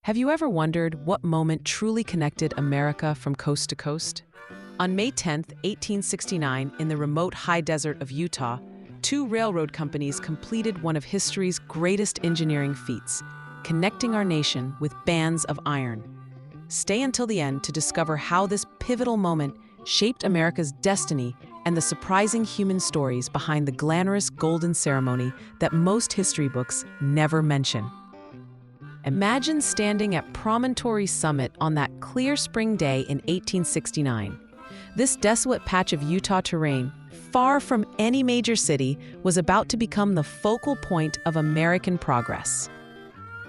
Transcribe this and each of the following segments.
Have you ever wondered what moment truly connected America from coast to coast? On May 10, 1869, in the remote high desert of Utah, two railroad companies completed one of history's greatest engineering feats, connecting our nation with bands of iron. Stay until the end to discover how this pivotal moment shaped America's destiny and the surprising human stories behind the glamorous golden ceremony that most history books never mention. Imagine standing at Promontory Summit on that clear spring day in 1869. This desolate patch of Utah terrain, far from any major city, was about to become the focal point of American progress.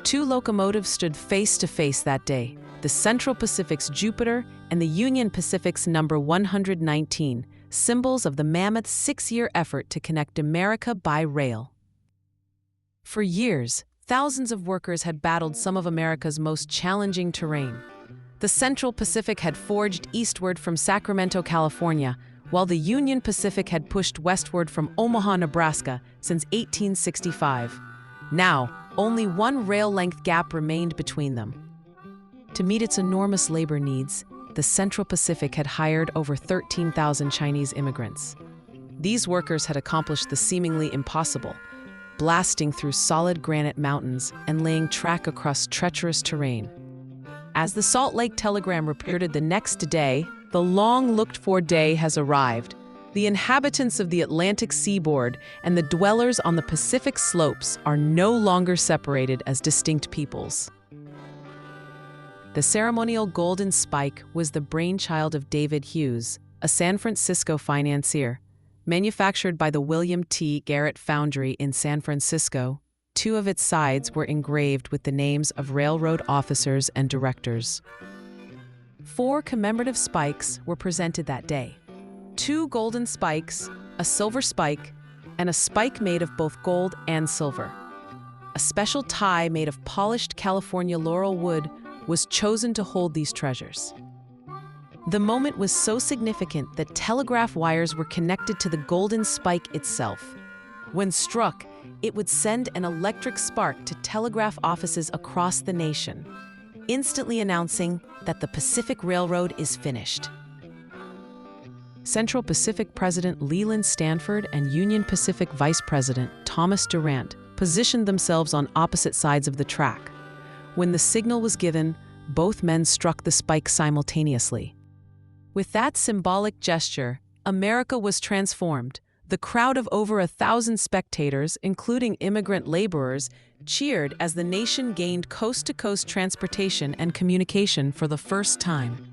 Two locomotives stood face to face that day, the Central Pacific's Jupiter and the Union Pacific's number 119, symbols of the mammoth six-year effort to connect America by rail. For years, thousands of workers had battled some of America's most challenging terrain. The Central Pacific had forged eastward from Sacramento, California, while the Union Pacific had pushed westward from Omaha, Nebraska, since 1865. Now, only one rail-length gap remained between them. To meet its enormous labor needs, the Central Pacific had hired over 13,000 Chinese immigrants. These workers had accomplished the seemingly impossible, blasting through solid granite mountains and laying track across treacherous terrain. As the Salt Lake Telegram reported the next day, the long-looked-for day has arrived. The inhabitants of the Atlantic seaboard and the dwellers on the Pacific slopes are no longer separated as distinct peoples. The ceremonial golden spike was the brainchild of David Hughes, a San Francisco financier. Manufactured by the William T. Garrett Foundry in San Francisco, two of its sides were engraved with the names of railroad officers and directors. 4 commemorative spikes were presented that day. 2 golden spikes, a silver spike, and a spike made of both gold and silver. A special tie made of polished California laurel wood was chosen to hold these treasures. The moment was so significant that telegraph wires were connected to the golden spike itself. When struck, it would send an electric spark to telegraph offices across the nation, instantly announcing that the Pacific Railroad is finished. Central Pacific President Leland Stanford and Union Pacific Vice President Thomas Durant positioned themselves on opposite sides of the track. When the signal was given, both men struck the spike simultaneously. With that symbolic gesture, America was transformed. The crowd of over 1,000 spectators, including immigrant laborers, cheered as the nation gained coast-to-coast transportation and communication for the first time.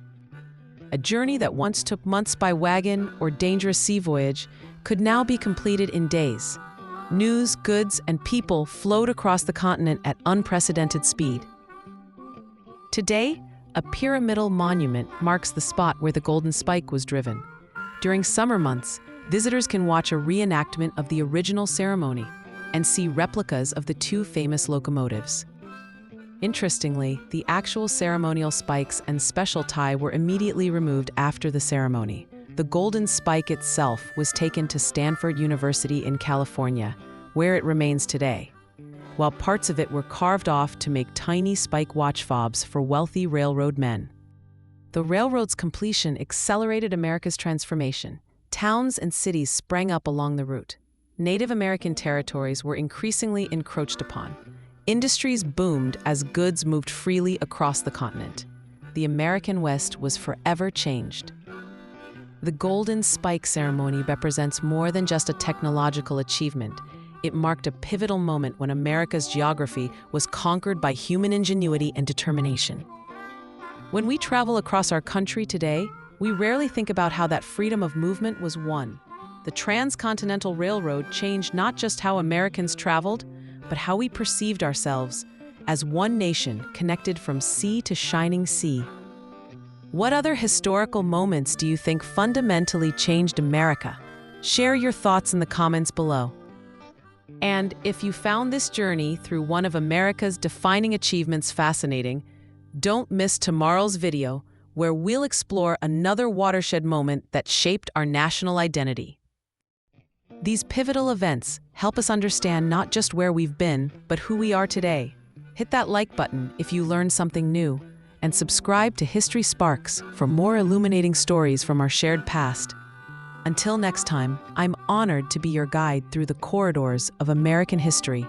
A journey that once took months by wagon or dangerous sea voyage could now be completed in days. News, goods, and people flowed across the continent at unprecedented speed. Today, a pyramidal monument marks the spot where the golden spike was driven. During summer months, visitors can watch a reenactment of the original ceremony and see replicas of the 2 famous locomotives. Interestingly, the actual ceremonial spikes and special tie were immediately removed after the ceremony. The golden spike itself was taken to Stanford University in California, where it remains today, while parts of it were carved off to make tiny spike watch fobs for wealthy railroad men. The railroad's completion accelerated America's transformation. Towns and cities sprang up along the route. Native American territories were increasingly encroached upon. Industries boomed as goods moved freely across the continent. The American West was forever changed. The Golden Spike ceremony represents more than just a technological achievement. It marked a pivotal moment when America's geography was conquered by human ingenuity and determination. When we travel across our country today, we rarely think about how that freedom of movement was won. The transcontinental railroad changed not just how Americans traveled, but how we perceived ourselves as one nation connected from sea to shining sea. What other historical moments do you think fundamentally changed America? Share your thoughts in the comments below. And if you found this journey through one of America's defining achievements fascinating, don't miss tomorrow's video where we'll explore another watershed moment that shaped our national identity. These pivotal events help us understand not just where we've been, but who we are today. Hit that like button if you learned something new, and subscribe to History Sparks for more illuminating stories from our shared past. Until next time, I'm honored to be your guide through the corridors of American history.